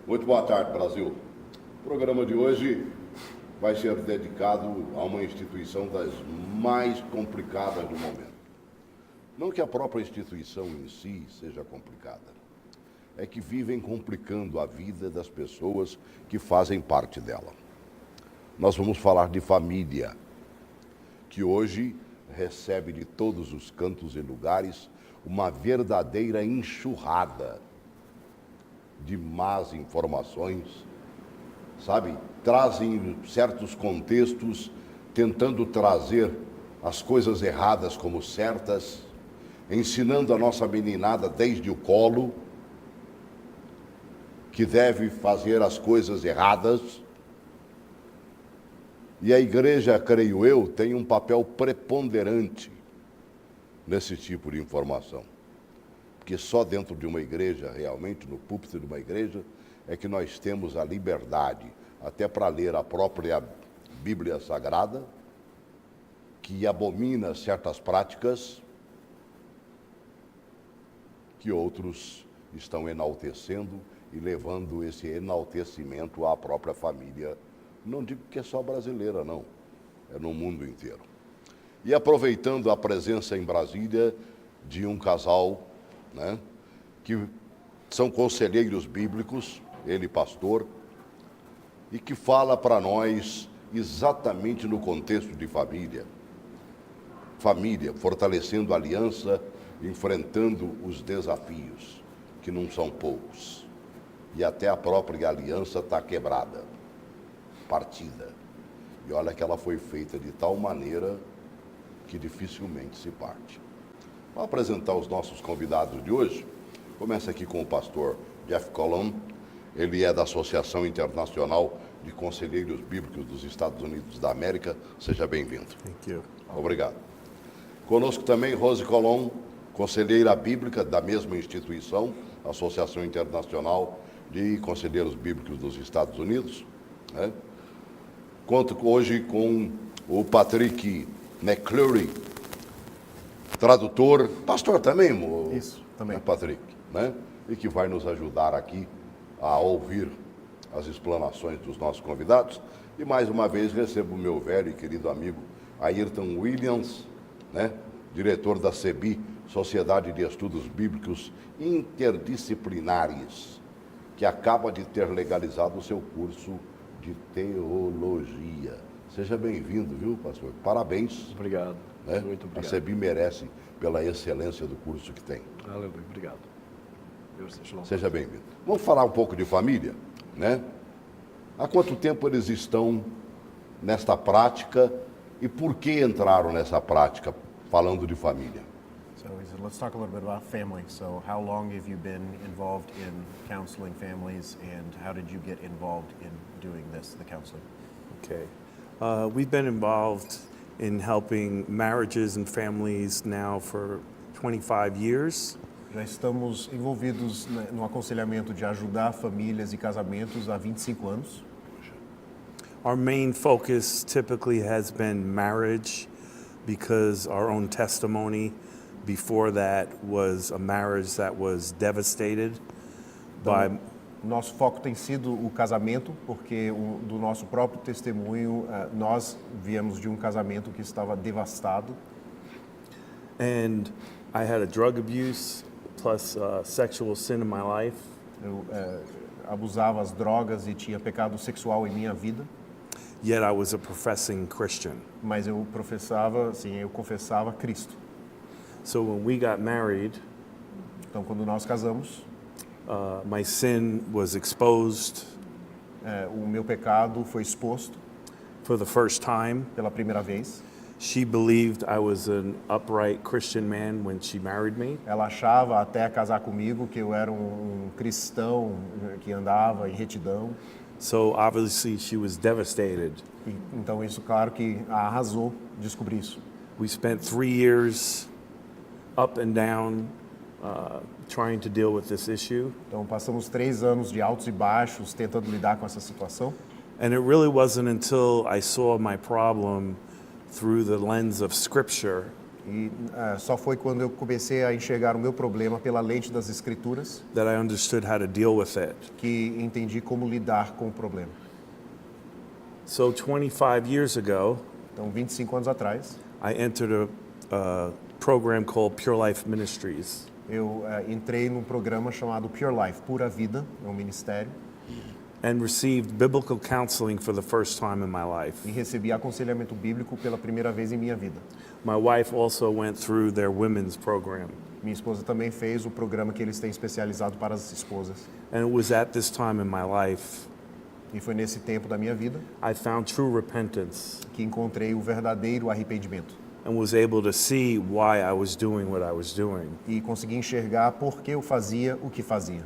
Muito boa tarde, Brasil. O programa de hoje vai ser dedicado a uma instituição das mais complicadas do momento. Não que a própria instituição em si seja complicada, é que vivem complicando a vida das pessoas que fazem parte dela. Nós vamos falar de família, que hoje recebe de todos os cantos e lugares uma verdadeira enxurrada de más informações, sabe? Trazem certos contextos, tentando trazer as coisas erradas como certas, ensinando a nossa meninada desde o colo que deve fazer as coisas erradas. E a igreja, creio eu, tem um papel preponderante nesse tipo de informação. Porque só dentro de uma igreja, realmente, no púlpito de uma igreja, é que nós temos a liberdade, até para ler a própria Bíblia Sagrada, que abomina certas práticas que outros estão enaltecendo e levando esse enaltecimento à própria família. Não digo que é só brasileira, não. É no mundo inteiro. E aproveitando a presença em Brasília de um casal, né, que são conselheiros bíblicos, ele pastor, e que fala para nós exatamente no contexto de família. Família, fortalecendo a aliança, enfrentando os desafios, que não são poucos. E até a própria aliança está quebrada, partida. E olha que ela foi feita de tal maneira que dificilmente se parte. Vou apresentar os nossos convidados de hoje. Começa aqui com o pastor Jeff Colon. Ele é da Associação Internacional de Conselheiros Bíblicos dos Estados Unidos da América. Seja bem-vindo. Thank you. Obrigado. Conosco também Rose Colon, conselheira bíblica da mesma instituição, Associação Internacional de Conselheiros Bíblicos dos Estados Unidos, né? Conto hoje com o Patrick McCleary, tradutor, pastor também, Isso, também. né, Patrick, né? E que vai nos ajudar aqui a ouvir as explanações dos nossos convidados. E mais uma vez recebo o meu velho e querido amigo Ayrton Williams, né? Diretor da SEBI, Sociedade de Estudos Bíblicos Interdisciplinares, que acaba de ter legalizado o seu curso de teologia. Seja bem-vindo, viu, pastor? Parabéns. Obrigado. Né? Muito A obrigado. SEBI merece pela excelência do curso que tem. Aleluia. Obrigado. Deus seja louvado. Seja bem-vindo. Vamos falar um pouco de família, né? Há quanto tempo eles estão nesta prática e por que entraram nessa prática, falando de família? So he said, let's talk a little bit about family. So how long have you been involved in counseling families, and how did you get involved in doing this, the counseling? Okay. We've been involved in helping marriages and families now for 25 years. Já estamos envolvidos no aconselhamento de ajudar famílias e casamentos há 25 anos. Our main focus typically has been marriage because our own testimony before that was a marriage that was devastated by Nosso foco tem sido o casamento, porque do nosso próprio testemunho, nós viemos de um casamento que estava devastado. and I had a drug abuse plus sexual sin in my life. Eu abusava as drogas e tinha pecado sexual em minha vida, Yet I was a professing Christian. mas eu confessava Cristo. So when we got married, Então, quando nós casamos, my sin was exposed o meu pecado foi exposto for the first time. pela primeira vez. She believed I was an upright Christian man when she married me. Ela achava, até casar comigo, que eu era um cristão que andava em retidão. So obviously she was devastated. Então, isso, claro, que a arrasou descobrir isso. We spent 3 years up and down trying to deal with this issue. Então, passamos 3 anos de altos e baixos tentando lidar com essa situação. And it really wasn't until I saw my problem through the lens of Scripture E só foi quando eu comecei a enxergar o meu problema pela lente das Escrituras that I understood how to deal with it. que entendi como lidar com o problema. So 25 years ago, Então, 25 anos atrás, I entered a program called Pure Life Ministries. eu entrei num programa chamado Pure Life, Pura Vida, é um ministério, And received biblical counseling for the first time in my life. e recebi aconselhamento bíblico pela primeira vez em minha vida. My wife also went through their women's program. Minha esposa também fez o programa que eles têm especializado para as esposas. And it was at this time in my life E foi nesse tempo da minha vida I found true repentance que encontrei o verdadeiro arrependimento. and was able to see why I was doing what I was doing. E consegui enxergar por que eu fazia o que fazia.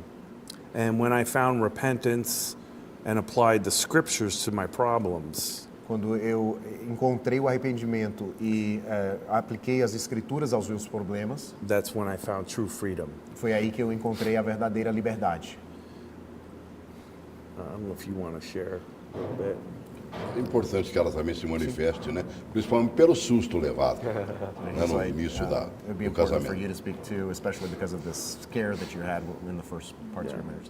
And when I found repentance and applied the scriptures to my problems, Quando eu encontrei o arrependimento e apliquei as escrituras aos meus problemas, that's when I found true freedom. foi aí que eu encontrei a verdadeira liberdade. I don't know if you want to share a little bit. É importante que ela também se manifeste, né? Principalmente pelo susto levado né? So no início it'd be do important for casamento. you to speak too, especially because of this scare that you had in the first parts of your marriage.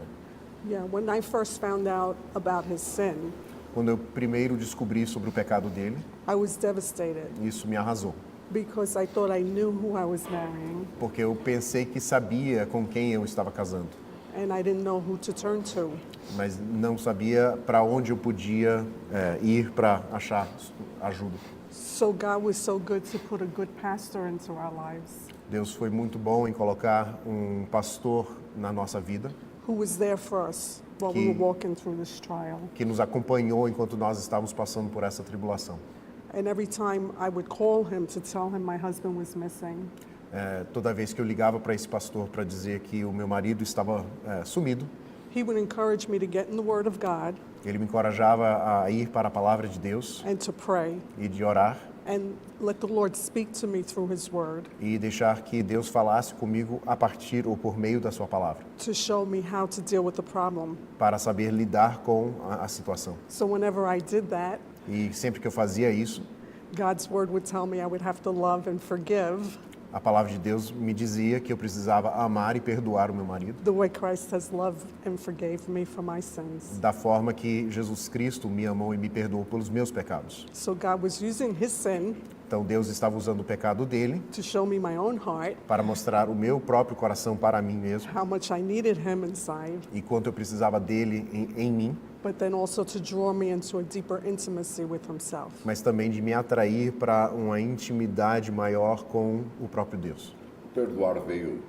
Yeah, when I first found out about his sin, Quando eu primeiro descobri sobre o pecado dele, I was devastated isso me arrasou, because I thought I knew who I was marrying porque eu pensei que sabia com quem eu estava casando, and I didn't know who to turn to. mas não sabia para onde eu podia ir para achar ajuda. So God was so good to put a good pastor into our lives Deus foi muito bom em colocar um pastor na nossa vida, who was there for us while we were walking through this trial. que nos acompanhou enquanto nós estávamos passando por essa tribulação. And every time I would call him to tell him my husband was missing, Toda vez que eu ligava para esse pastor para dizer que o meu marido estava sumido, he would encourage me to get in the Word of God ele me encorajava a ir para a palavra de Deus and to pray e de orar and let the Lord speak to me through his Word e deixar que Deus falasse comigo a partir ou por meio da sua palavra, to show me how to deal with the problem. para saber lidar com a situação. So whenever I did that, E sempre que eu fazia isso, God's Word would tell me I would have to love and forgive a palavra de Deus me dizia que eu precisava amar e perdoar o meu marido the way Christ has loved and forgave me for my sins. da forma que Jesus Cristo me amou e me perdoou pelos meus pecados. So God was using his sin Então Deus estava usando o pecado dele to show me my own heart, para mostrar o meu próprio coração para mim mesmo how much I needed him inside, e quanto eu precisava dele em mim, but then also to draw me into a deeper intimacy with himself. mas também de me atrair para uma intimidade maior com o próprio Deus. Perdoar veio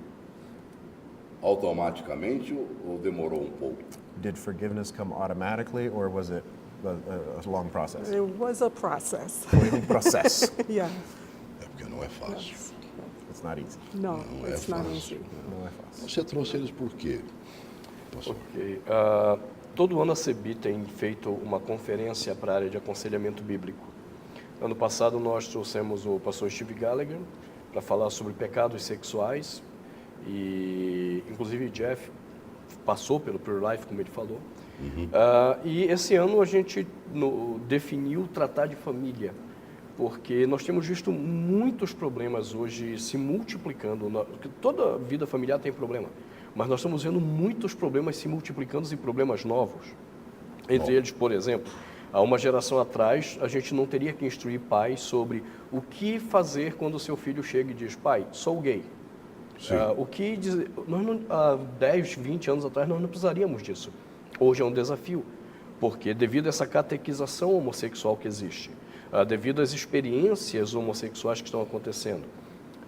automaticamente ou demorou um pouco? Did forgiveness come automatically or was it a long process? It was a process. Foi um processo. Yeah. É porque não é fácil. It's not easy. No, Não é it's not fácil. easy. Não é fácil. Você trouxe eles por quê, pastor? Ok. Todo ano a CEBI tem feito uma conferência para a área de aconselhamento bíblico. Ano passado nós trouxemos o pastor Steve Gallagher para falar sobre pecados sexuais e inclusive Jeff passou pelo Pure Life, como ele falou. E esse ano a gente definiu tratar de família, porque nós temos visto muitos problemas hoje se multiplicando. Toda vida familiar tem problema, mas nós estamos vendo muitos problemas se multiplicando em problemas novos. Entre eles, por exemplo, há uma geração atrás, a gente não teria que instruir pais sobre o que fazer quando o seu filho chega e diz: pai, sou gay. O que dizer, há 10, 20 anos atrás, nós não precisaríamos disso. Hoje é um desafio, porque devido a essa catequização homossexual que existe, devido às experiências homossexuais que estão acontecendo,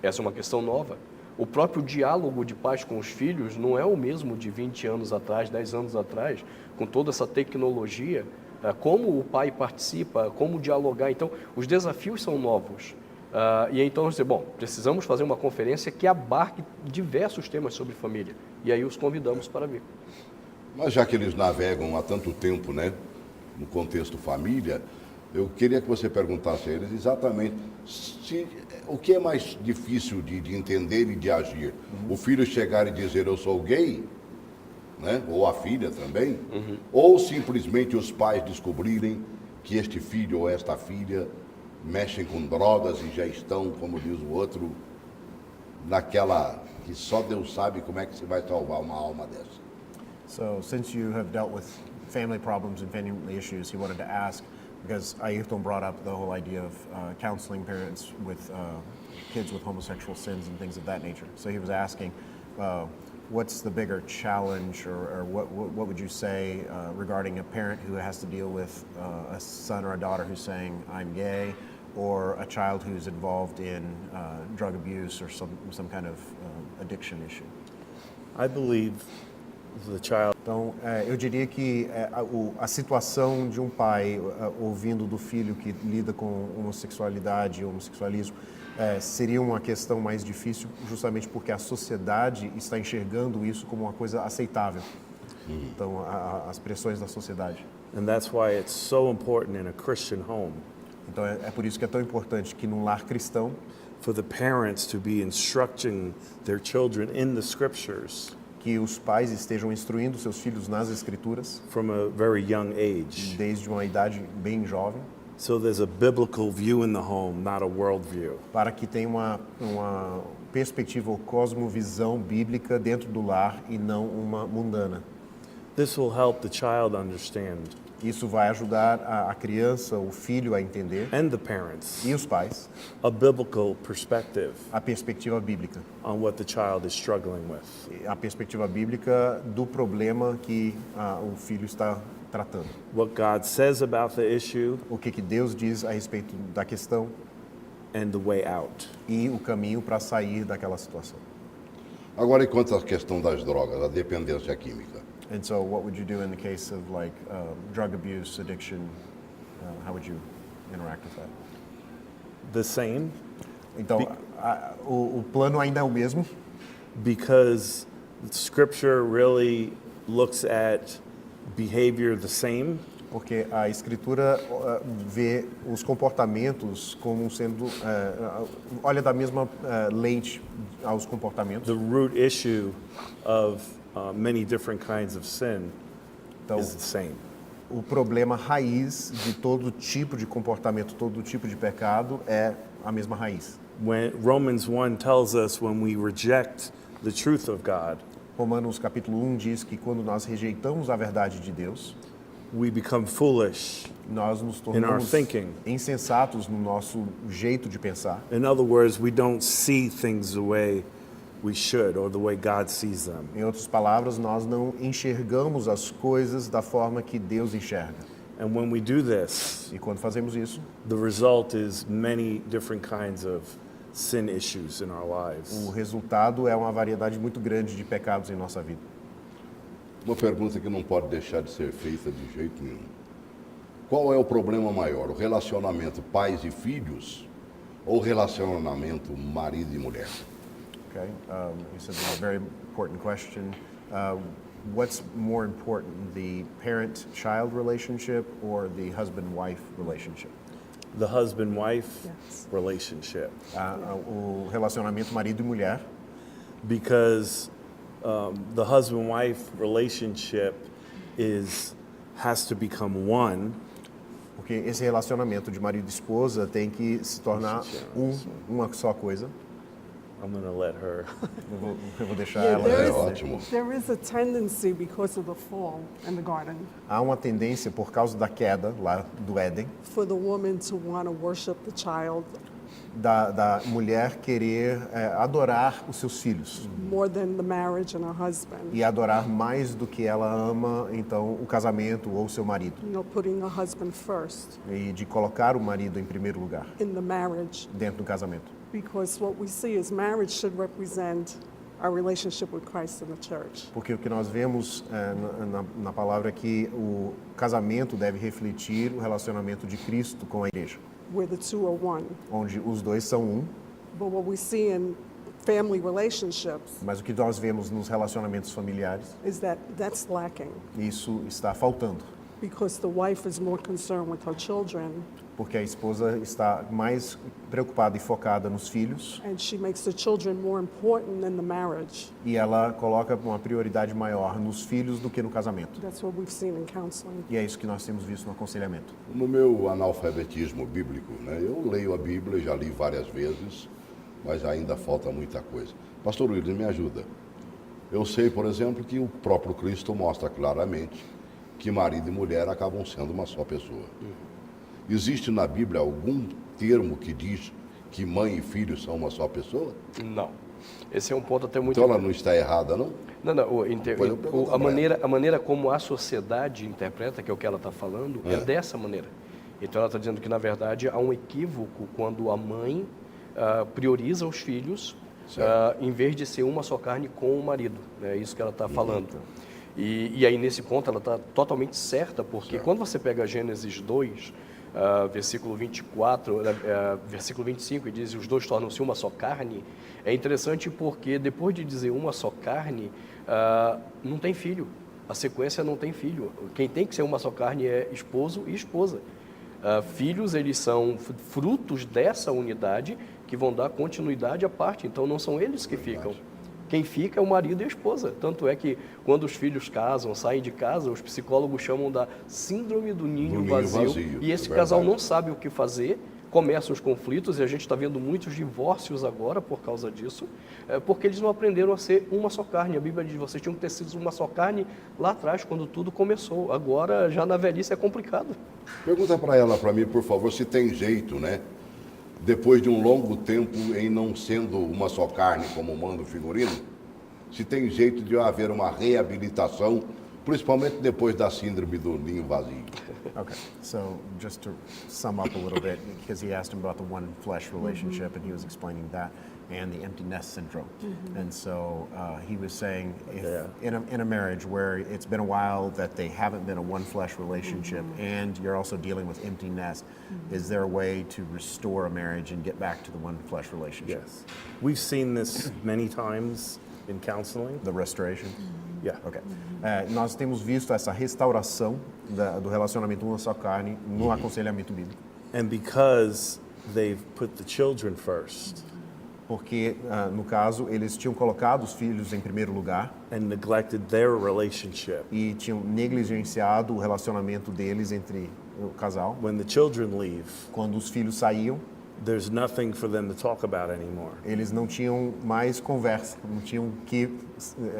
essa é uma questão nova. O próprio diálogo de pais com os filhos não é o mesmo de 20 anos atrás, 10 anos atrás, com toda essa tecnologia, como o pai participa, como dialogar. Então, os desafios são novos. E então nós dizemos, precisamos fazer uma conferência que abarque diversos temas sobre família. E aí os convidamos para vir. Mas já que eles navegam há tanto tempo, né, no contexto família, eu queria que você perguntasse a eles exatamente o que é mais difícil de entender e de agir. O filho chegar e dizer eu sou gay, né, ou a filha também, ou simplesmente os pais descobrirem que este filho ou esta filha mexem com drogas e já estão, como diz o outro, naquela que só Deus sabe como é que se vai salvar uma alma dessa. So, since you have dealt with family problems and family issues, he wanted to ask, because Ayrton brought up the whole idea of counseling parents with kids with homosexual sins and things of that nature. So he was asking, what's the bigger challenge, or what would you say regarding a parent who has to deal with a son or a daughter who's saying, I'm gay, or a child who's involved in drug abuse or some kind of addiction issue? I believe the child Então, eu diria que a situação de um pai ouvindo do filho que lida com homossexualidade, homossexualismo, seria uma questão mais difícil justamente porque a sociedade está enxergando isso como uma coisa aceitável. Então, as pressões da sociedade. and that's why it's so important in a Christian home Então, é por isso que é tão importante que num lar cristão, for the parents to be instructing their children in the scriptures que os pais estejam instruindo seus filhos nas escrituras from a very young age. desde uma idade bem jovem, So there's a biblical view in the home, not a world view. para que tenha uma perspectiva ou cosmovisão bíblica dentro do lar e não uma mundana. This will help the child understand Isso vai ajudar a criança, o filho a entender, and the parents e os pais, a biblical perspective a perspectiva bíblica. on what the child is struggling with. A perspectiva bíblica do problema que o filho está tratando. What God says about the issue O que Deus diz a respeito da questão and the way out. e o caminho para sair daquela situação. Agora, enquanto a questão das drogas, a dependência química. And so what would you do in the case of like drug abuse, addiction? How would you interact with that? The same, Então, o plano ainda é o mesmo, because scripture really looks at behavior the same, porque a escritura vê os comportamentos como sendo, olha da mesma lente aos comportamentos. the root issue of many different kinds of sin Então, is the same. o problema raiz de todo tipo de comportamento, todo tipo de pecado é a mesma raiz. When Romans 1 tells us when we reject the truth of God, Romanos capítulo 1 diz que quando nós rejeitamos a verdade de Deus, we become foolish. nós nos In our tornamos thinking. insensatos no nosso jeito de pensar. In other words, we don't see things the way we should or the way God sees them. Em outras palavras, nós não enxergamos as coisas da forma que Deus enxerga. And when we do this, E quando fazemos isso, the result is many different kinds of sin issues in our lives. o resultado é uma variedade muito grande de pecados em nossa vida. Uma pergunta que não pode deixar de ser feita de jeito nenhum. Qual é o problema maior, o relacionamento pais e filhos ou o relacionamento marido e mulher? Okay, this is a very important question. What's more important, the parent-child relationship or the husband-wife relationship? The husband-wife Yes. relationship, O relacionamento marido e mulher, because the husband-wife relationship has to become one, porque esse relacionamento de marido e esposa tem que se tornar uma só coisa. I'm going to let her. Eu vou deixar Yeah, ela. É ótimo. there is a tendency because of the fall in the garden Há uma tendência, por causa da queda lá do Éden, for the woman to want to worship the child da mulher querer adorar os seus filhos more than the marriage and her husband. e adorar mais do que ela ama, então, o casamento ou o seu marido. You know, putting the husband first E de colocar o marido em primeiro lugar in the marriage, dentro do casamento. because what we see is marriage should represent our relationship with Christ and the church. Porque o que nós vemos na palavra é que o casamento deve refletir o relacionamento de Cristo com a igreja, Where the two are one. onde os dois são um, But what we see in family relationships mas o que nós vemos nos relacionamentos familiares, is that that's lacking. isso está faltando. because the wife is more concerned with her children porque a esposa está mais preocupada e focada nos filhos and she makes the children more important than the marriage. e ela coloca uma prioridade maior nos filhos do que no casamento. That's what we've seen in counseling. E é isso que nós temos visto no aconselhamento. No meu analfabetismo bíblico, né, eu leio a Bíblia, já li várias vezes, mas ainda falta muita coisa. Pastor William, me ajuda. Eu sei, por exemplo, que o próprio Cristo mostra claramente que marido e mulher acabam sendo uma só pessoa. Existe na Bíblia algum termo que diz que mãe e filho são uma só pessoa? Não. Esse é um ponto até muito... Então ela não está errada, não? Não, não. Pois eu pergunto pra A maneira como a sociedade interpreta, que é o que ela está falando, é dessa maneira. Então ela está dizendo que, na verdade, há um equívoco quando a mãe prioriza os filhos em vez de ser uma só carne com o marido. É isso que ela está falando. E aí, nesse ponto, ela está totalmente certa, porque quando você pega Gênesis 2, versículo 24, versículo 25, e diz, os dois tornam-se uma só carne, é interessante porque depois de dizer uma só carne, não tem filho. A sequência não tem filho. Quem tem que ser uma só carne é esposo e esposa. Filhos, eles são frutos dessa unidade que vão dar continuidade à parte, então não são eles que ficam. Quem fica é o marido e a esposa. Tanto é que quando os filhos casam, saem de casa, os psicólogos chamam da síndrome do ninho vazio. E esse casal não sabe o que fazer, começam os conflitos, e a gente está vendo muitos divórcios agora por causa disso, porque eles não aprenderam a ser uma só carne. A Bíblia diz que vocês tinham que ter sido uma só carne lá atrás, quando tudo começou. Agora, já na velhice, é complicado. Pergunta para ela, para mim, por favor, se tem jeito, né? Depois de um longo tempo em não sendo uma só carne, como manda o figurino, se tem jeito de haver uma reabilitação, principalmente depois da síndrome do ninho vazio. Okay, so just to sum up a little bit, because he asked him about the one flesh relationship, and he was explaining that, and the empty nest syndrome. And so he was saying, if in a marriage where it's been a while that they haven't been a one flesh relationship, and you're also dealing with empty nest, is there a way to restore a marriage and get back to the one flesh relationship? Yes. We've seen this many times in counseling. The restoration? Yeah. Ok. Nós temos visto essa restauração do relacionamento uma só carne no aconselhamento bíblico. And because they've put the children first Porque, no caso, eles tinham colocado os filhos em primeiro lugar and neglected their relationship. e tinham negligenciado o relacionamento deles entre o casal. When the children leave, Quando os filhos saíam, there's nothing for them to talk about anymore. eles não tinham mais conversa, não tinham que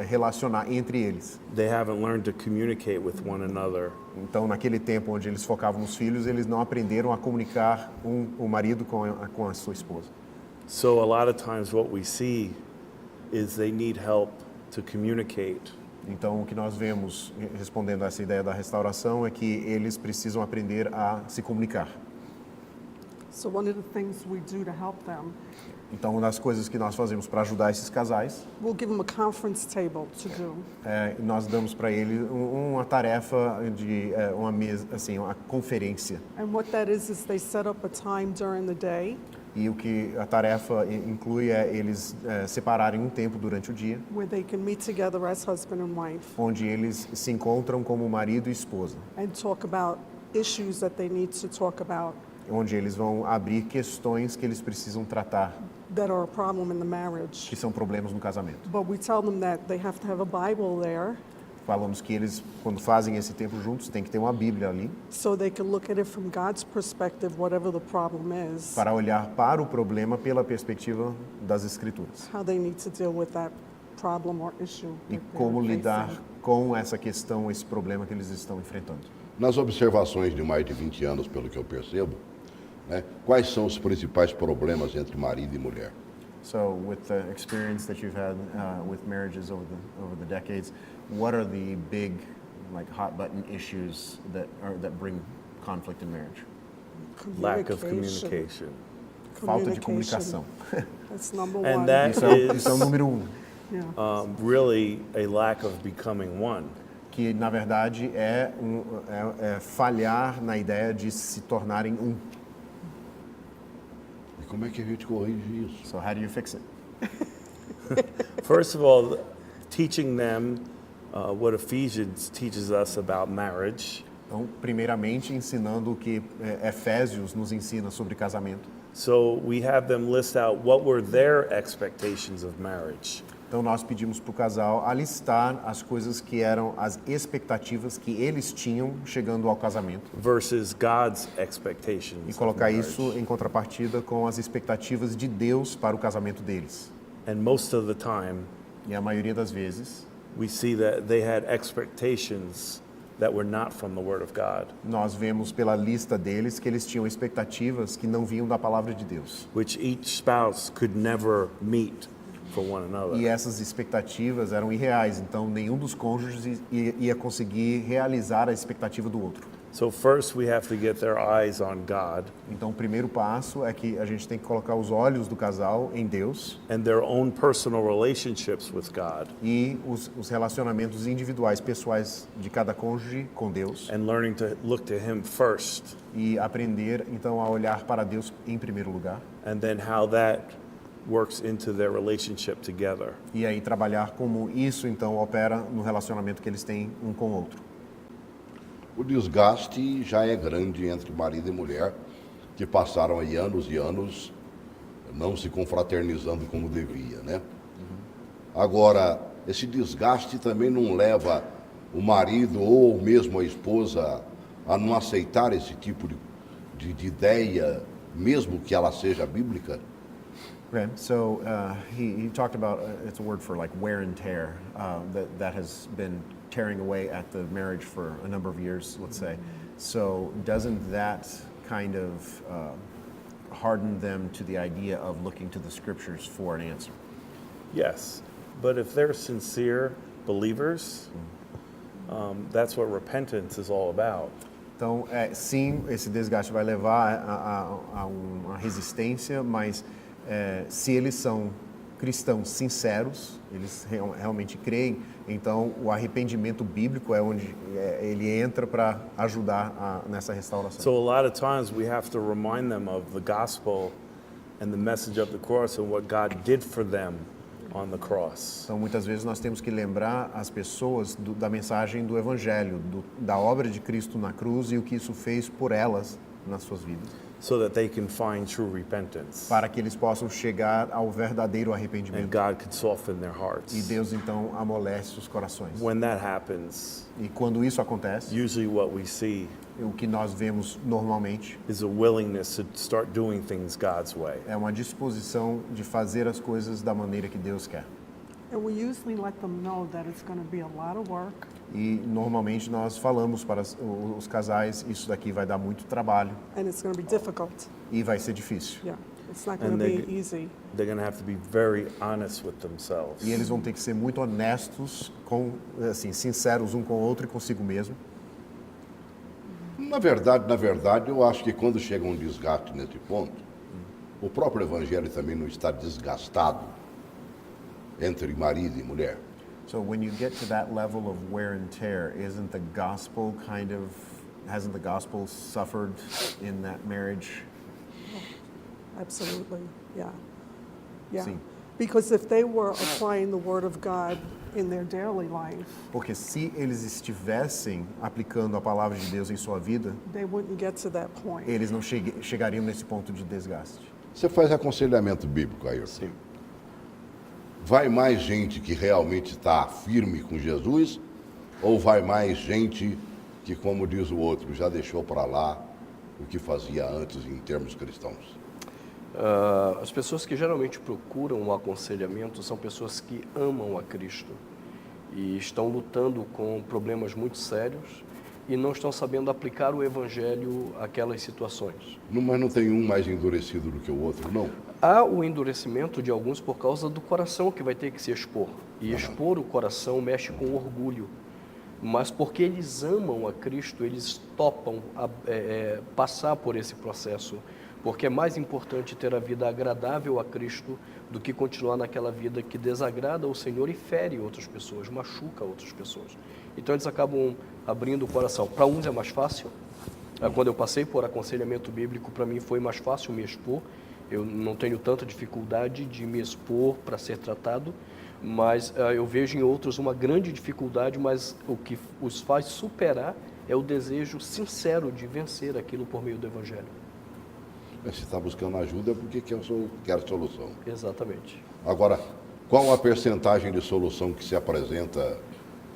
relacionar entre eles. They haven't learned to communicate with one another. Então, naquele tempo onde eles focavam nos filhos, eles não aprenderam a comunicar o marido com a sua esposa. So a lot of times what we see is they need help to communicate. Então, o que nós vemos, respondendo a essa ideia da restauração, é que eles precisam aprender a se comunicar. So one of the things we do to help them, Então, uma das coisas que nós fazemos para ajudar esses casais, we'll give them a conference table to do. nós damos para eles uma tarefa de uma mesa, assim, uma conferência. And what that is they set up a time during the day E o que a tarefa inclui é eles separarem um tempo durante o dia, where they can meet together as husband and wife onde eles se encontram como marido e esposa, and talk about issues that they need to talk about onde eles vão abrir questões que eles precisam tratar, that are a problem in the marriage. que são problemas no casamento. But we tell them that they have to have a Bible there Falamos que eles, quando fazem esse tempo juntos, tem que ter uma Bíblia ali so they can look at it from God's perspective, whatever the problem is, para olhar para o problema pela perspectiva das Escrituras how they need to deal with that problem or issue. e that they're como lidar facing. com essa questão, esse problema que eles estão enfrentando. Nas observações de mais de 20 anos, pelo que eu percebo, né, quais são os principais problemas entre marido e mulher? So, with the experience that you've had with marriages over the decades, what are the big, like, hot button issues that bring conflict in marriage? Lack of communication. Falta de comunicação. That's number And one. that Isso é is o número Yeah. really a lack of becoming one. que na verdade é falhar na ideia de se tornarem um. E como é que a gente corrige isso? So, how do you fix it? First of all, teaching them what Ephesians teaches us about marriage. Então, primeiramente, ensinando o que Efésios nos ensina sobre casamento. So we have them list out what were their expectations of marriage. Então, nós pedimos para o casal alistar as coisas que eram as expectativas que eles tinham chegando ao casamento Versus God's expectations. e of colocar marriage. isso em contrapartida com as expectativas de Deus para o casamento deles. And most of the time, E a maioria das vezes, we see that they had expectations that were not from the Word of God, nós vemos pela lista deles que eles tinham expectativas que não vinham da palavra de Deus. which each spouse could never meet for one another. E essas expectativas eram irreais, então nenhum dos cônjuges ia conseguir realizar a expectativa do outro. So first we have to get their eyes on God Então, o primeiro passo é que a gente tem que colocar os olhos do casal em Deus and their own personal relationships with God e os relacionamentos individuais, pessoais de cada cônjuge com Deus and learning to look to Him first, e aprender, então, a olhar para Deus em primeiro lugar and then how that works into their relationship together. e aí trabalhar como isso, então, opera no relacionamento que eles têm um com o outro. O desgaste já é grande entre marido e mulher, que passaram aí anos e anos não se confraternizando como devia, né? Agora, esse desgaste também não leva o marido ou mesmo a esposa a não aceitar esse tipo de ideia, mesmo que ela seja bíblica? Okay, so he talked about, it's a word for like wear and tear, that has been tearing away at the marriage for a number of years, let's say. So doesn't that kind of harden them to the idea of looking to the scriptures for an answer? Yes, but if they're sincere believers, that's what repentance is all about. Então, sim, esse desgaste vai levar a uma resistência, mas se eles são cristãos sinceros, eles realmente creem, então o arrependimento bíblico é onde ele entra para ajudar nessa restauração. So a lot of times we have to remind them of the gospel and the message of the cross and what God did for them on the cross. Então, muitas vezes nós temos que lembrar as pessoas da mensagem do Evangelho, da obra de Cristo na cruz e o que isso fez por elas nas suas vidas, So that they can find true repentance. para que eles possam chegar ao verdadeiro And arrependimento. God could soften their E hearts. Deus, então, amolece os corações. When that happens, E quando isso acontece, usually what we see o que nós vemos normalmente is a willingness to start doing things God's way. é uma disposição de fazer as coisas da maneira que Deus quer. And we usually let them know that it's going to be a lot of work. E normalmente nós falamos para os casais, isso daqui vai dar muito trabalho And it's going to be difficult. e vai ser difícil. Yeah, it's not going And to be they- easy. They're going to have to be very honest with themselves. E eles vão ter que ser muito honestos, assim, sinceros um com o outro e consigo mesmo. Na verdade, eu acho que quando chega um desgaste nesse ponto, o próprio evangelho também não está desgastado entre marido e mulher. So when you get to that level of wear and tear, hasn't the gospel suffered in that marriage? Absolutely, yeah. Yeah. Sim. Because if they were applying the Word of God in their daily life, Porque se eles estivessem aplicando a palavra de Deus em sua vida, they wouldn't get to that point. eles não chegariam nesse ponto de desgaste. Você faz aconselhamento bíblico, Ayrton. Sim. Vai mais gente que realmente está firme com Jesus ou vai mais gente que, como diz o outro, já deixou para lá o que fazia antes em termos cristãos? As pessoas que geralmente procuram um aconselhamento são pessoas que amam a Cristo e estão lutando com problemas muito sérios e não estão sabendo aplicar o Evangelho àquelas situações. Mas não tem um mais endurecido do que o outro, não? Há o endurecimento de alguns por causa do coração que vai ter que se expor. E expor o coração mexe com orgulho. Mas porque eles amam a Cristo, eles topam passar por esse processo. Porque é mais importante ter a vida agradável a Cristo do que continuar naquela vida que desagrada ao Senhor e fere outras pessoas, machuca outras pessoas. Então eles acabam abrindo o coração. Para uns é mais fácil. Quando eu passei por aconselhamento bíblico, para mim foi mais fácil me expor. Eu não tenho tanta dificuldade de me expor para ser tratado, mas eu vejo em outros uma grande dificuldade, mas o que os faz superar é o desejo sincero de vencer aquilo por meio do Evangelho. Mas se está buscando ajuda é porque quer solução. Exatamente. Agora, qual a percentagem de solução que se apresenta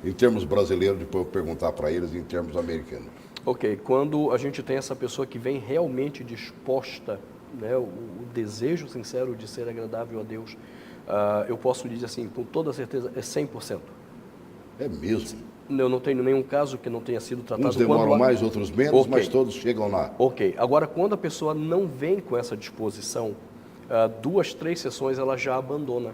em termos brasileiros, depois eu perguntar para eles em termos americanos? Ok, quando a gente tem essa pessoa que vem realmente disposta, né, o desejo sincero de ser agradável a Deus, eu posso lhe dizer assim, com toda certeza, é 100%. É mesmo. Eu não tenho nenhum caso que não tenha sido tratado. Uns demoram mais, outros menos, Ok. mas todos chegam lá. Ok, agora quando a pessoa não vem com essa disposição, 2, 3 sessões ela já abandona.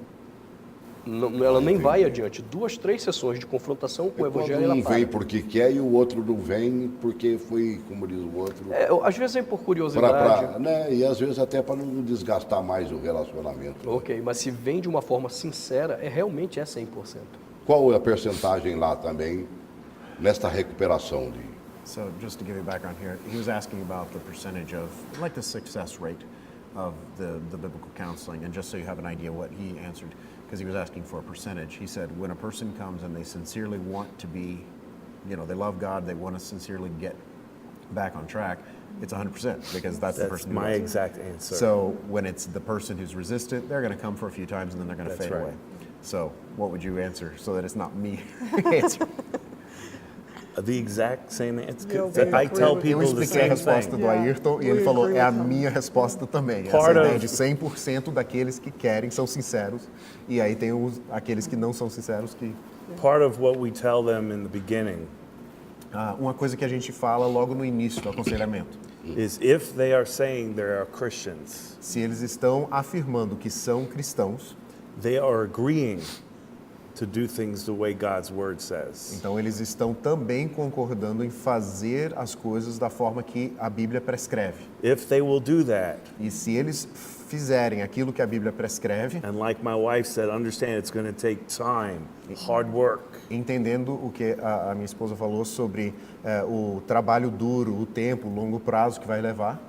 Ela nem vai adiante. 2, 3 sessões de confrontação com o Evangelho, ela Um para. vem porque quer e o outro não vem porque foi, como diz o outro, Às vezes é por curiosidade. né? E às vezes até para não desgastar mais o relacionamento. Né? Ok, mas se vem de uma forma sincera, realmente é 100%. Qual é a percentagem lá também nesta recuperação de... So just to give you background here, he was asking about the percentage of, like the success rate of the biblical counseling, and just so you have an idea what he answered, because he was asking for a percentage. He said when a person comes and they sincerely want to be, they love God, they want to sincerely get back on track, it's 100% because that's the person who my does it. exact answer. So when it's the person who's resistant, they're going to come for a few times and then they're going to That's fade right. away. So what would you answer so that it's not me answering? The exact same answer. Yeah, 'Cause we I agree tell with Eu people the expliquei a same resposta thing. do Ayrton e ele We falou, agree é a with him. minha resposta também. Essa Part ideia of- de 100% daqueles que querem são sinceros e aí tem aqueles que não são sinceros que... Part of what we tell them in the beginning uma coisa que a gente fala logo no início do aconselhamento. is if they are saying they are Christians, Se eles estão afirmando que são cristãos, they are agreeing to do things the way God's word says. então eles estão também concordando em fazer as coisas da forma que a Bíblia prescreve. If they will do that, E se eles fizerem aquilo que a Bíblia prescreve, and like my wife said, understand it's going to take time, hard work. entendendo o que a minha esposa falou sobre o trabalho duro, o tempo, o longo prazo que vai levar,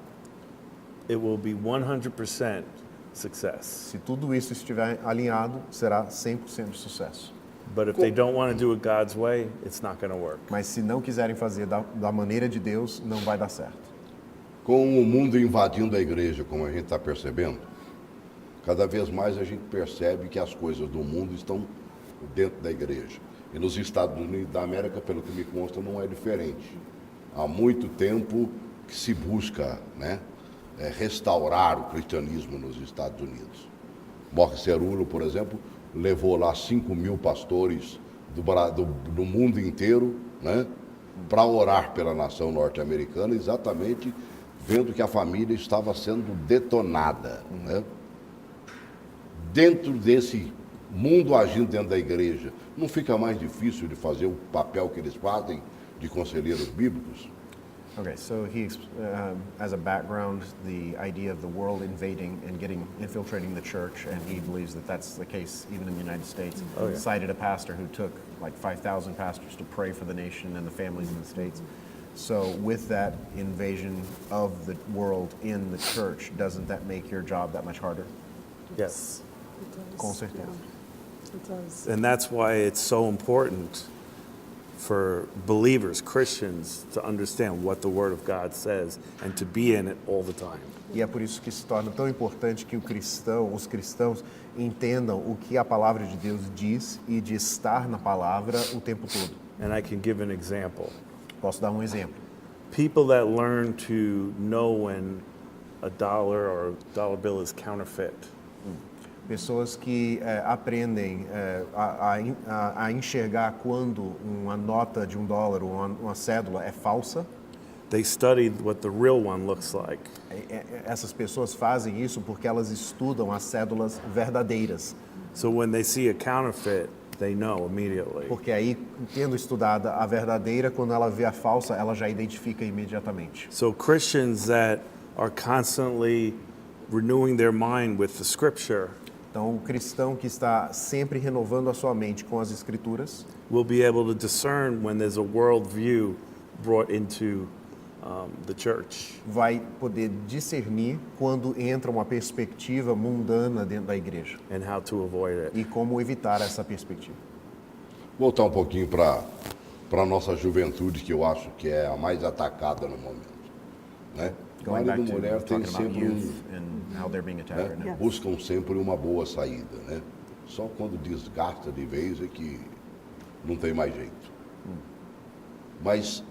It will be 100% success. se tudo isso estiver alinhado, será 100% de sucesso. But if they don't want to do it God's way, it's not going to work. Mas se não quiserem fazer da maneira de Deus, não vai dar certo. Com o mundo invadindo a igreja, como a gente está percebendo, cada vez mais a gente percebe que as coisas do mundo estão dentro da igreja. E nos Estados Unidos da América, pelo que me consta, não é diferente. Há muito tempo que se busca, né, restaurar o cristianismo nos Estados Unidos. Morris Cerullo, por exemplo, levou lá 5.000 pastores do mundo inteiro, né, para orar pela nação norte-americana, exatamente vendo que a família estava sendo detonada, né? Dentro desse mundo agindo dentro da igreja, não fica mais difícil de fazer o papel que eles fazem de conselheiros bíblicos? Okay, so as a background, the idea of the world invading and infiltrating the church, and he believes that that's the case even in the United States. Cited a pastor who took like 5,000 pastors to pray for the nation and the families in the States. So with that invasion of the world in the church, doesn't that make your job that much harder? Yes. It does, Com certeza. yeah, it does. And that's why it's so important for believers, Christians, to understand what the Word of God says and to be in it all the time. E é por isso que se torna tão importante que os cristãos entendam o que a palavra de Deus diz e de estar na palavra o tempo todo. And I can give an example. Posso dar um exemplo. People that learn to know when a dollar or dollar bill is counterfeit. Pessoas que aprendem a enxergar quando uma nota de $1 ou uma cédula é falsa. They study what the real one looks like. Essas pessoas fazem isso porque elas estudam as cédulas verdadeiras. So when they see a counterfeit, they know immediately. Porque aí, tendo estudado a verdadeira, quando ela vê a falsa, ela já identifica imediatamente. So Christians that are constantly renewing their mind with the scripture Então, o cristão que está sempre renovando a sua mente com as escrituras will be able to discern when there's a worldview brought into the church. vai poder discernir quando entra uma perspectiva mundana dentro da igreja And how to avoid it. e como evitar essa perspectiva. Voltar um pouquinho para para a nossa juventude, que eu acho que é a mais atacada no momento. Né? Going back Marido e to mulher têm talking about sempre youth and how they're being attacked right now. buscam sempre uma boa saída. Né? Só quando desgasta de vez é que não tem mais jeito. Mas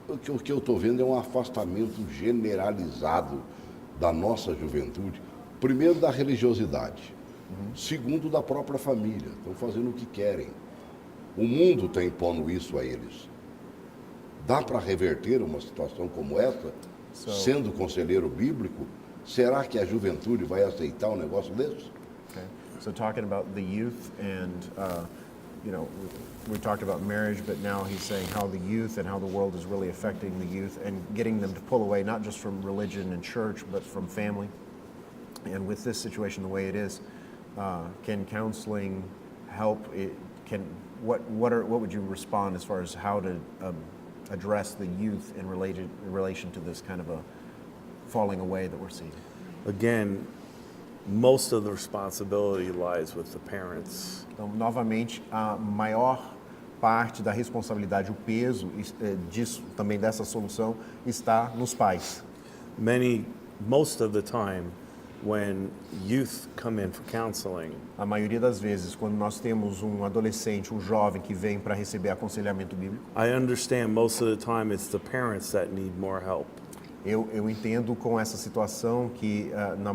o que eu estou vendo é um afastamento generalizado da nossa juventude. Primeiro, da religiosidade. Segundo, da própria família. Estão fazendo o que querem. O mundo está impondo isso a eles. Dá para reverter uma situação como essa, sendo conselheiro bíblico? Será que a juventude vai aceitar um negócio desse? Okay. So talking about the youth and, we talked about marriage, but now he's saying how the youth and how the world is really affecting the youth and getting them to pull away, not just from religion and church, but from family. And with this situation the way it is, can counseling help? What would you respond as far as how to address the youth in relation to this kind of a falling away that we're seeing? Again, most of the responsibility lies with the parents. Então, novamente, a maior parte da responsabilidade, o peso disso, também dessa solução, está nos pais. Most of the time, when youth come in for counseling, A maioria das vezes, quando nós temos um adolescente, um jovem que vem para receber aconselhamento bíblico, I understand most of the time it's the parents that need more help. eu entendo com essa situação que na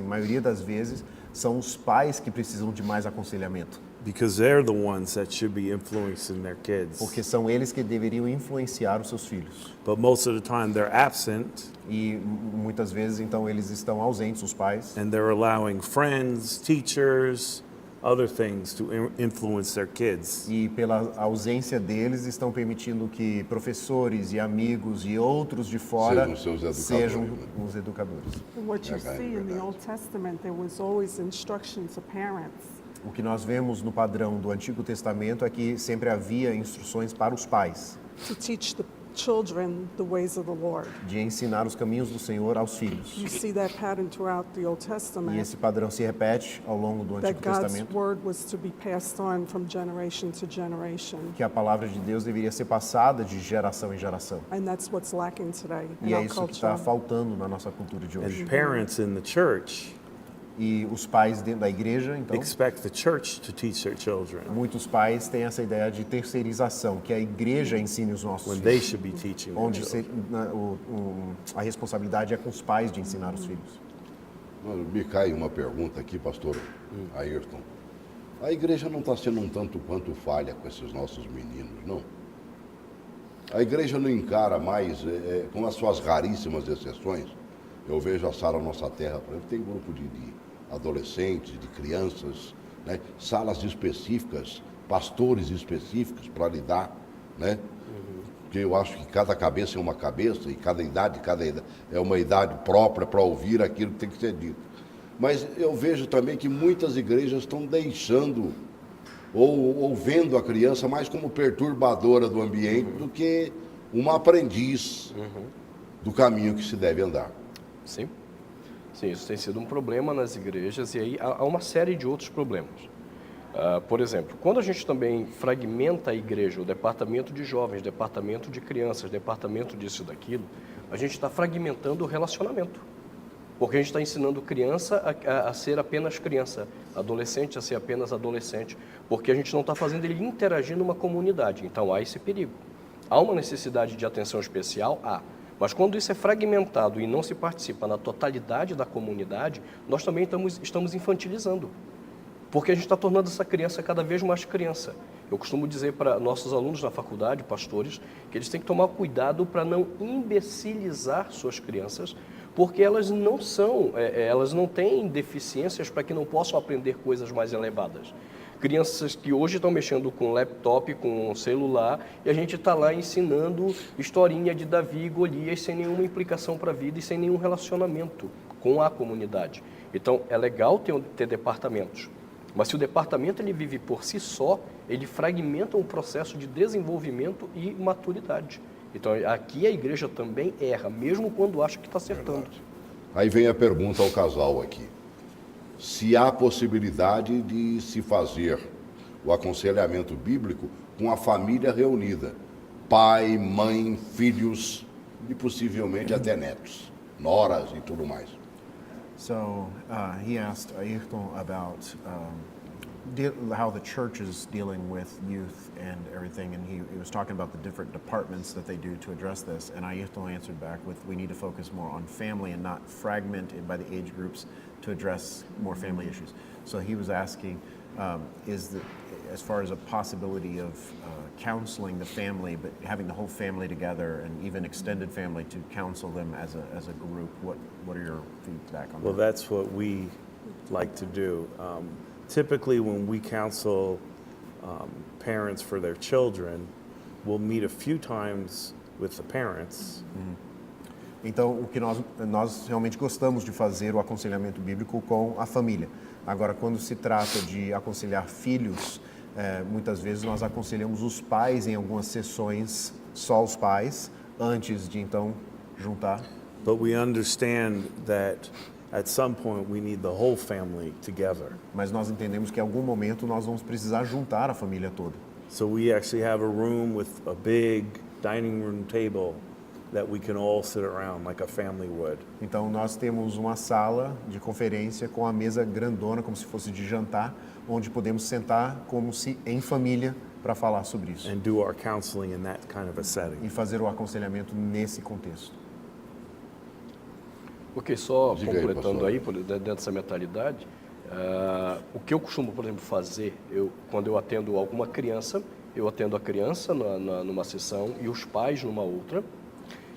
maioria das vezes, são os pais que precisam de mais aconselhamento. Because they're the ones that should be influencing their kids. Porque são eles que deveriam influenciar os seus filhos. But most of the time they're absent E muitas vezes, então, eles estão ausentes, os pais. and they're allowing friends, teachers, other things to influence their kids. E pela ausência deles, estão permitindo que professores e amigos e outros de fora Sejam seus sejam educadores, né? os educadores. And what you Okay, see in the verdade. Old Testament, there was always instruction to parents. O que nós vemos no padrão do Antigo Testamento é que sempre havia instruções para os pais, To teach the children the ways of the Lord. de ensinar os caminhos do Senhor aos filhos. You see that pattern throughout the Old E Testament, esse padrão se repete ao longo do that Antigo God's Testamento, word was to be passed on from generation to generation. que a palavra de Deus deveria ser passada de geração em geração. And that's what's lacking today in E é our isso que está culture. faltando na nossa cultura de hoje. And parents in the church E os pais dentro da igreja, então, expect the church to teach their children muitos pais têm essa ideia de terceirização, que a igreja ensine os nossos when they filhos, should be teaching their onde children. a responsabilidade é com os pais de ensinar os filhos. Me cai uma pergunta aqui, pastor Ayrton. A igreja não está sendo um tanto quanto falha com esses nossos meninos, não? A igreja não encara mais, com as suas raríssimas exceções, eu vejo a Sara Nossa Terra, por exemplo, tem grupo de adolescentes, de crianças, né? Salas específicas, pastores específicos para lidar, né? Porque eu acho que cada cabeça é uma cabeça e cada idade é uma idade própria para ouvir aquilo que tem que ser dito. Mas eu vejo também que muitas igrejas estão deixando ou vendo a criança mais como perturbadora do ambiente do que uma aprendiz do caminho que se deve andar. Sim. Sim, isso tem sido um problema nas igrejas e aí há uma série de outros problemas. Por exemplo, quando a gente também fragmenta a igreja, o departamento de jovens, departamento de crianças, departamento disso e daquilo, a gente está fragmentando o relacionamento. Porque a gente está ensinando criança a ser apenas criança, adolescente a ser apenas adolescente, porque a gente não está fazendo ele interagir numa comunidade. Então há esse perigo. Há uma necessidade de atenção especial? Há. Mas quando isso é fragmentado e não se participa na totalidade da comunidade, nós também estamos infantilizando. Porque a gente está tornando essa criança cada vez mais criança. Eu costumo dizer para nossos alunos na faculdade, pastores, que eles têm que tomar cuidado para não imbecilizar suas crianças, porque elas não têm deficiências para que não possam aprender coisas mais elevadas. Crianças que hoje estão mexendo com laptop, com celular, e a gente está lá ensinando historinha de Davi e Golias sem nenhuma implicação para a vida e sem nenhum relacionamento com a comunidade. Então, é legal ter departamentos, mas se o departamento ele vive por si só, ele fragmenta um processo de desenvolvimento e maturidade. Então, aqui a igreja também erra, mesmo quando acha que está acertando. Aí vem a pergunta ao casal aqui. Se há possibilidade de se fazer o aconselhamento bíblico com a família reunida, pai, mãe, filhos e possivelmente até netos, noras e tudo mais. So he asked Ayrton about how the church is dealing with youth and everything, and he was talking about the different departments that they do to address this. And Ayrton answered back with, we need to focus more on family and not fragment it by the age groups to address more family issues. So he was asking, as far as a possibility of counseling the family, but having the whole family together and even extended family to counsel them as a group, what are your feedback on Well, that? that's what we like to do. Typically, when we counsel parents for their children, we'll meet a few times with the parents. Então, o que nós realmente gostamos de fazer o aconselhamento bíblico com a família. Agora, quando se trata de aconselhar filhos, muitas vezes nós aconselhamos os pais em algumas sessões, só os pais, antes de então juntar. But we understand that at some point we need the whole family together. Mas nós entendemos que em algum momento nós vamos precisar juntar a família toda. So we actually have a room with a big dining room table that we can all sit around like a family would. Então nós temos uma sala de conferência com a mesa grandona, como se fosse de jantar, onde podemos sentar como se em família para falar sobre isso And do our counseling in that kind of a setting. e fazer o aconselhamento nesse contexto. Porque só Diga aí, completando pastor. aí, dentro dessa mentalidade, o que eu costumo, por exemplo, fazer, quando eu atendo alguma criança, eu atendo a criança numa sessão e os pais numa outra,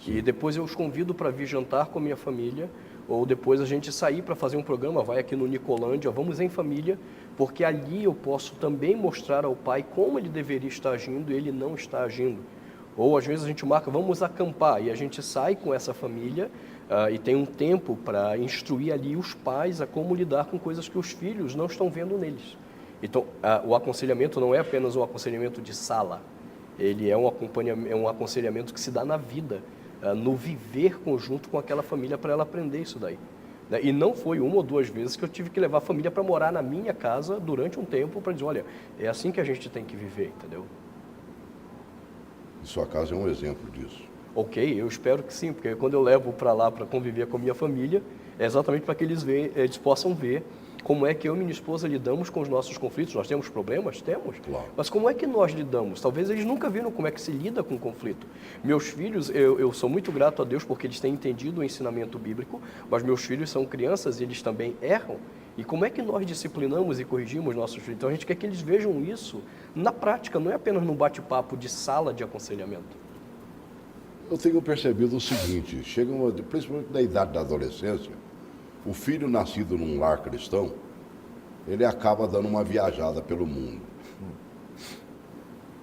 e depois eu os convido para vir jantar com a minha família, ou depois a gente sair para fazer um programa, vai aqui no Nicolândia, vamos em família, porque ali eu posso também mostrar ao pai como ele deveria estar agindo e ele não está agindo. Ou às vezes a gente marca, vamos acampar, e a gente sai com essa família e tem um tempo para instruir ali os pais a como lidar com coisas que os filhos não estão vendo neles. Então, o aconselhamento não é apenas um aconselhamento de sala, ele é um aconselhamento que se dá na vida, no viver conjunto com aquela família para ela aprender isso daí. Né? E não foi uma ou duas vezes que eu tive que levar a família para morar na minha casa durante um tempo para dizer, olha, é assim que a gente tem que viver, entendeu? E sua casa é um exemplo disso. Ok, eu espero que sim, porque quando eu levo para lá para conviver com a minha família, é exatamente para que eles possam ver como é que eu e minha esposa lidamos com os nossos conflitos. Nós temos problemas? Temos. Claro. Mas como é que nós lidamos? Talvez eles nunca viram como é que se lida com o conflito. Meus filhos, eu sou muito grato a Deus porque eles têm entendido o ensinamento bíblico, mas meus filhos são crianças e eles também erram. E como é que nós disciplinamos e corrigimos nossos filhos? Então a gente quer que eles vejam isso na prática, não é apenas num bate-papo de sala de aconselhamento. Eu tenho percebido o seguinte, principalmente na idade da adolescência, o filho nascido num lar cristão, ele acaba dando uma viajada pelo mundo.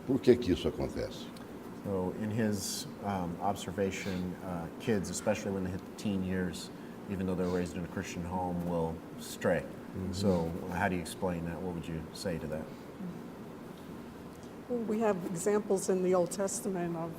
Por que isso acontece? So in his observation, kids, especially when they hit the teen years, even though they're raised in a Christian home, will stray. So how do you explain that? What would you say to that? Well, we have examples in the Old Testament of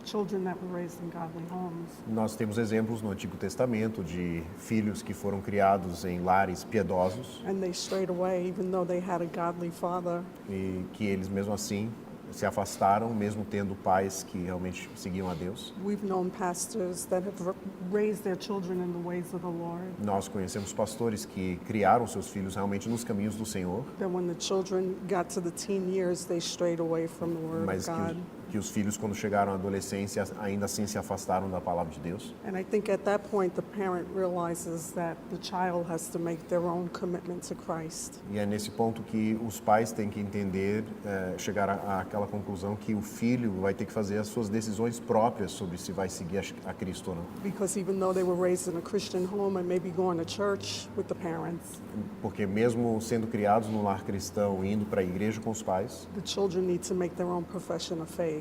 children that were raised in godly homes. Nós temos exemplos no Antigo Testamento de filhos que foram criados em lares piedosos And they strayed away even though they had a godly father. e que eles mesmo assim se afastaram, mesmo tendo pais que realmente seguiam a Deus. We've known pastors that have raised their children in the ways of the Lord. Nós conhecemos pastores que criaram seus filhos realmente nos caminhos do Senhor, That when the children got to the teen years, they strayed away from the Word mas of God. que os filhos, quando chegaram à adolescência, ainda assim se afastaram da palavra de Deus. And I think at that point, the parent realizes that the child has to make their own commitment to Christ. E é nesse ponto que os pais têm que entender, chegar àquela conclusão que o filho vai ter que fazer as suas decisões próprias sobre se vai seguir a Cristo ou não. Because even though they were raised in a Christian home and maybe going to church with the parents, Porque mesmo sendo criados no lar cristão e indo para a igreja com os pais, the children need to make their own profession of faith.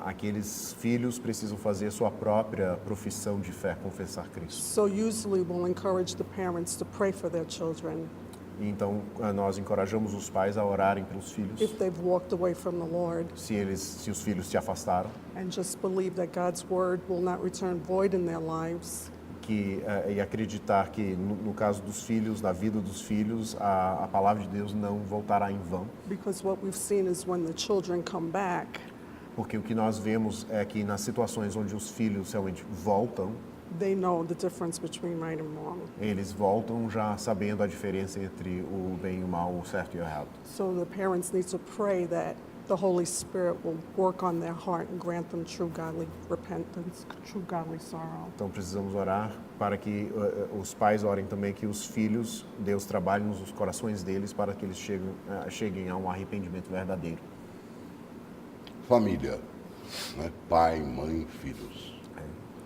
aqueles filhos precisam fazer sua própria profissão de fé, confessar Cristo. So usually we'll encourage the parents to pray for their children E então nós encorajamos os pais a orarem pelos filhos, if they've walked away from the Lord, se os filhos se afastaram, and just believe that God's word will not return void in their lives. e acreditar que no caso dos filhos, da vida dos filhos, a palavra de Deus não voltará em vão. Because what we've seen is when the children come back, Porque o que nós vemos é que nas situações onde os filhos realmente voltam, they know the difference between right and wrong. eles voltam já sabendo a diferença entre o bem e o mal, o certo e o errado. So the parents need to pray that the Holy Spirit will work on their heart and grant them true godly repentance, true godly sorrow. Então precisamos orar para que os pais orem também que os filhos, Deus trabalhe nos corações deles para que eles cheguem a um arrependimento verdadeiro. Família, né? Pai, mãe, filhos.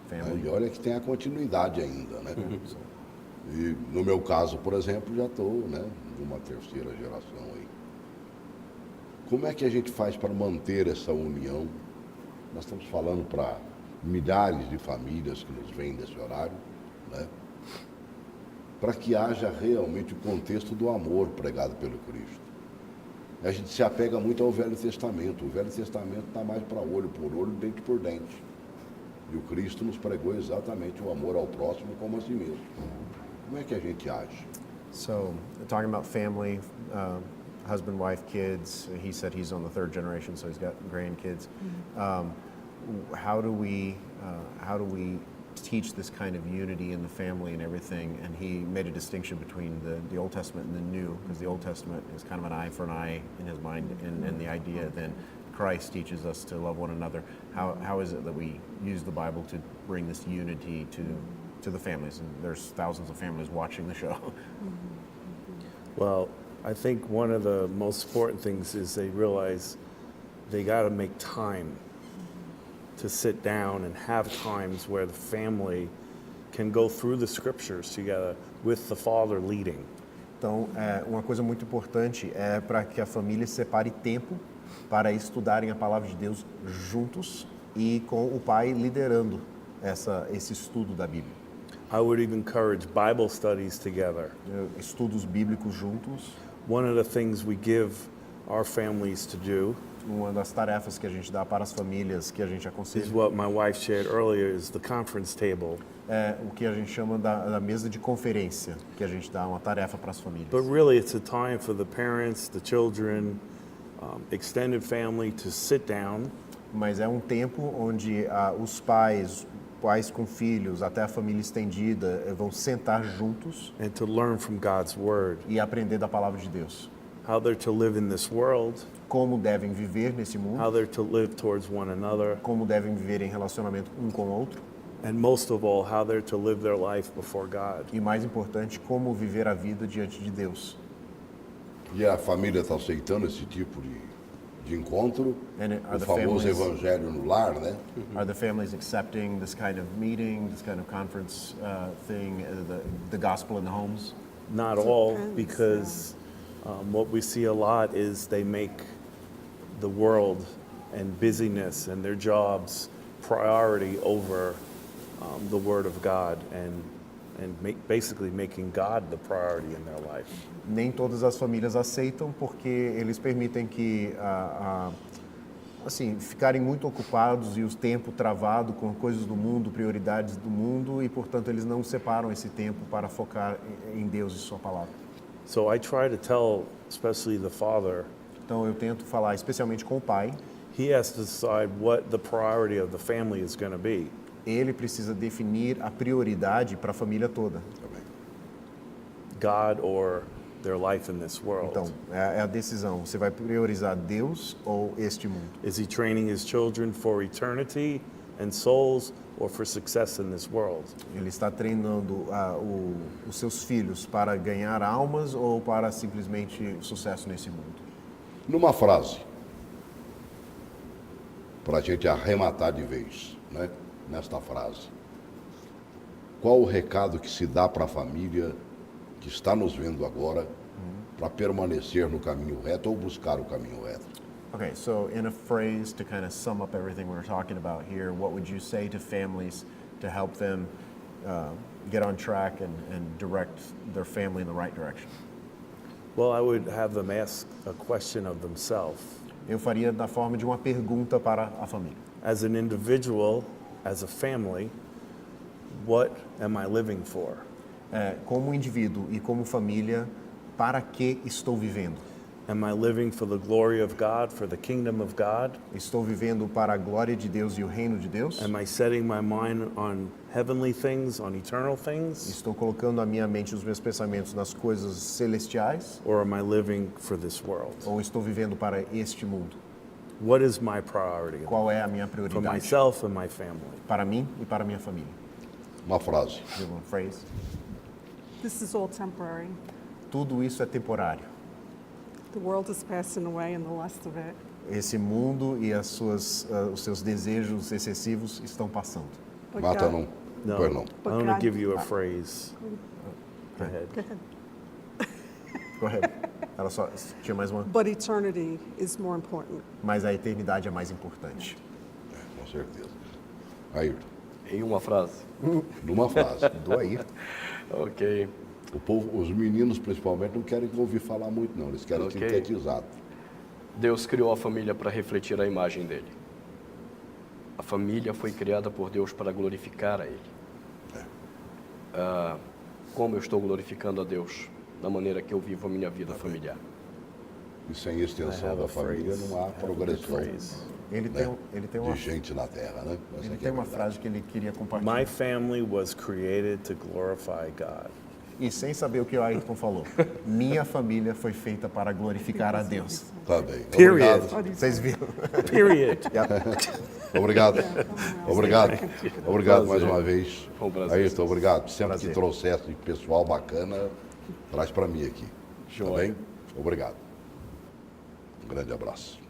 Family. E olha que tem a continuidade ainda, né? E no meu caso, por exemplo, já estou, né, numa terceira geração aí. Como é que a gente faz para manter essa união? Nós estamos falando para milhares de famílias que nos veem nesse horário, né? Para que haja realmente o contexto do amor pregado pelo Cristo. A gente se apega muito ao Velho Testamento. O Velho Testamento está mais para olho por olho, dente por dente. E o Cristo nos pregou exatamente o amor ao próximo como a si mesmo. Como é que a gente age? So, talking about family, husband, wife, kids. He said he's on the third generation, so he's got grandkids. How do we teach this kind of unity in the family and everything? And he made a distinction between the Old Testament and the New, because the Old Testament is kind of an eye for an eye in his mind, and the idea then Christ teaches us to love one another. How is it that we use the Bible to bring this unity to the families? And there's thousands of families watching the show. Well, I think one of the most important things is they realize they got to make time to sit down and have times where the family can go through the scriptures together with the father leading. Então, uma coisa muito importante é para que a família separe tempo para estudarem a palavra de Deus juntos e com o pai liderando esse estudo da Bíblia. I would even encourage Bible studies together. Estudos bíblicos juntos. One of the things we give our families to do Uma das tarefas que a gente dá para as famílias que a gente is aconselha what my wife shared earlier is the conference table. é o que a gente chama da mesa de conferência, que a gente dá uma tarefa para as famílias. But really it's a time for the parents, the children, extended family to sit down Mas é um tempo onde os pais com filhos, até a família estendida, vão sentar juntos and to learn from God's word, e aprender da palavra de Deus. how they're to live in this world, Como devem viver nesse mundo, how they're to live towards one another, como devem viver em relacionamento um com o outro and most of all, how they're to live their life before God. e, mais importante, como viver a vida diante de Deus. E a família está aceitando esse tipo de encontro, And are o the famoso families- evangelho no lar, né? Are the families accepting this kind of meeting, this kind of conference thing, the gospel in the homes? Not all, Depends, because what we see a lot is they make the world and busyness and their jobs priority over the Word of God and basically making God the priority in their life. Nem todas as famílias aceitam porque eles permitem que assim, ficarem muito ocupados e o tempo travado com coisas do mundo, prioridades do mundo, e portanto eles não separam esse tempo para focar em Deus e sua palavra. So I try to tell, especially the father, Então eu tento falar especialmente com o pai. he has to decide what the priority of the family is going to be. Ele precisa definir a prioridade para a família toda. God or their life in this world. Então, é a decisão. Você vai priorizar Deus ou este mundo? Is he training his children for eternity and souls or for success in this world? Ele está treinando os seus filhos para ganhar almas ou para simplesmente sucesso nesse mundo? Numa frase, para a gente arrematar de vez, né? Nesta frase. Qual o recado que se dá para a família que está nos vendo agora para permanecer no caminho reto ou buscar o caminho reto? Okay, so in a phrase to kind of sum up everything we're talking about here, what would you say to families to help them get on track and direct their family in the right direction? Well, I would have them ask a question of themselves. Eu faria da forma de uma pergunta para a família. As an individual, as a family, what am I living for? Como indivíduo e como família, para que estou vivendo? Am I living for the glory of God, for the kingdom of God? Estou vivendo para a glória de Deus e o reino de Deus? Am I setting my mind on heavenly things, on eternal things? Estou colocando a minha mente, os meus pensamentos nas coisas celestiais? Or am I living for this world? Ou estou vivendo para este mundo? What is my priority? Qual é a minha For prioridade? myself and my family. Para mim e para minha família. Uma frase. Digo uma phrase. This is all temporary. Tudo isso é temporário. The world is passing away and the lust of it. Esse mundo e os seus desejos excessivos estão passando. But Mata God- não. No, Pois não. I'm But going to God- give you a phrase. Go ahead. Go ahead. Correto. Ela só tinha mais uma. But eternity is more important. Mas a eternidade é mais importante. Com certeza. Ayrton, Em uma frase. numa frase. Do aí. Ok. O povo, os meninos principalmente não querem ouvir falar muito não, eles querem Ok. sintetizado. Deus criou a família para refletir a imagem dele. A família foi criada por Deus para glorificar a Ele. Como eu estou glorificando a Deus? Da maneira que eu vivo a minha vida familiar. E sem I extensão have da a família phrase. não há I have a progressão phrase. Ele né, tem uma, de gente na Terra, né? Essa ele aqui tem é a uma verdade. frase que ele queria compartilhar. My family was created to glorify God. E sem saber o que o Ayrton falou. Minha família foi feita para glorificar a Deus. Tá bem. Period. Obrigado. Vocês viram? Period. Obrigado. Obrigado. Obrigado mais uma vez. Foi um prazer. Ayrton, obrigado. Sempre Prazer. que trouxesse pessoal bacana, traz para mim aqui. Tá Joia. bem? Obrigado. Um grande abraço.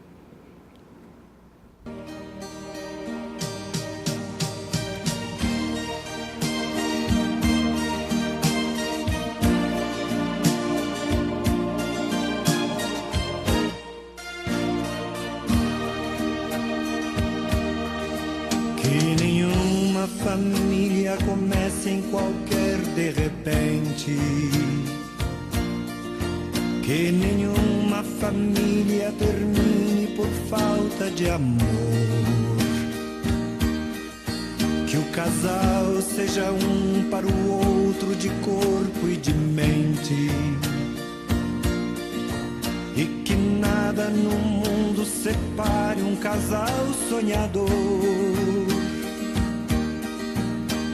Que nenhuma família comece em qualquer de repente. Que nenhuma família termine por falta de amor. Que o casal seja um para o outro de corpo e de mente. E que nada no mundo separe um casal sonhador.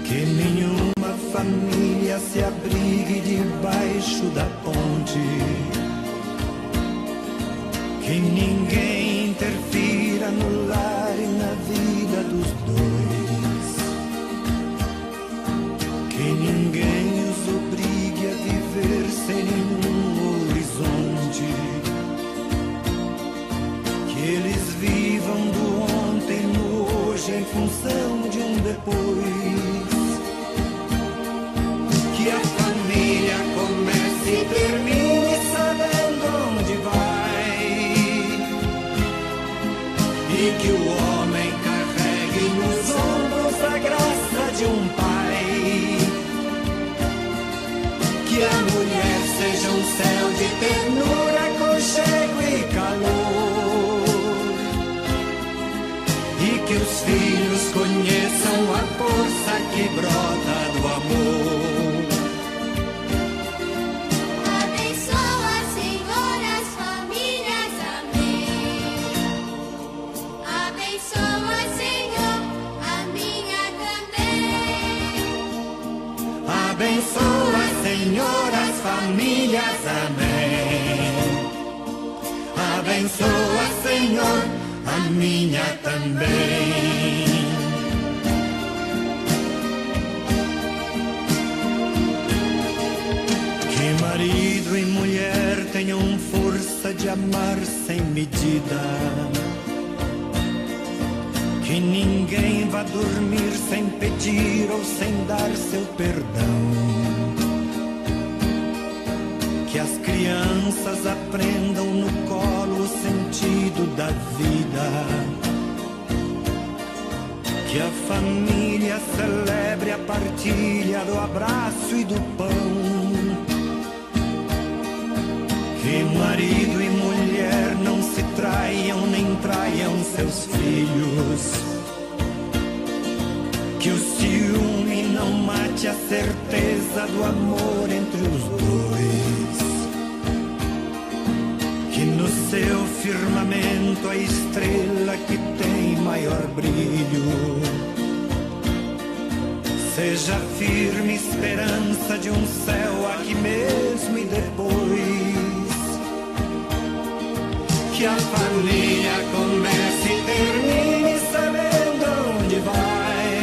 Que nenhuma família se abrigue debaixo da ponte. Que ninguém interfira no lar e na vida dos dois. Que ninguém os obrigue a viver sem nenhum horizonte. Que eles vivam do ontem no hoje em função de um depois. Que a família comece e termine sabendo onde vai. E que o homem carregue nos ombros a graça de um pai. Que a mulher seja um céu de ternura, aconchego e calor. E que os filhos conheçam a força que brota do amor. Abençoa, Senhor, as famílias, amém. Abençoa, Senhor, a minha também. Abençoa, Senhor, as famílias, amém. Abençoa, Senhor, a minha também. Que marido e mulher tenham força de amar sem medida. Que ninguém vá dormir sem pedir ou sem dar seu perdão. Que as crianças aprendam no colo o sentido da vida. Que a família celebre a partilha do abraço e do pão. Que marido e mulher não se traiam nem traiam seus filhos. Que o ciúme não mate a certeza do amor entre os dois. Que no seu firmamento a estrela que tem maior brilho seja firme esperança de um céu aqui mesmo e depois. Que a família comece e termine sabendo onde vai,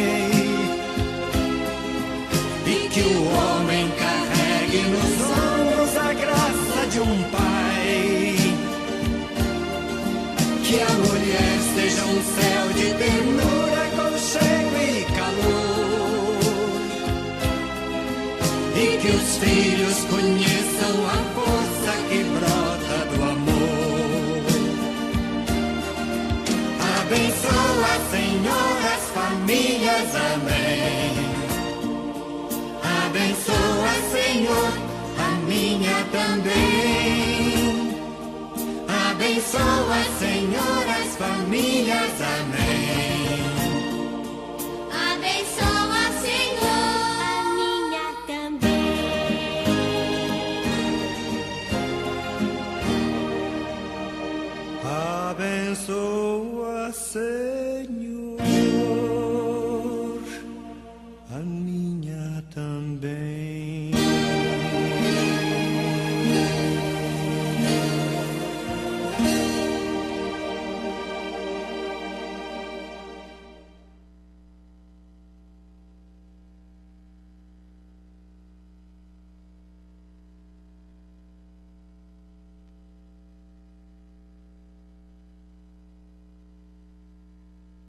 e que o homem carregue nos ombros a graça de um pai. Que a mulher seja um céu de ternura, aconchego e calor, e que os filhos conheçam a força que brota do amor. Abençoa, Senhor, as famílias, amém. Abençoa, Senhor, a minha também. Abençoa, Senhor, as famílias, amém.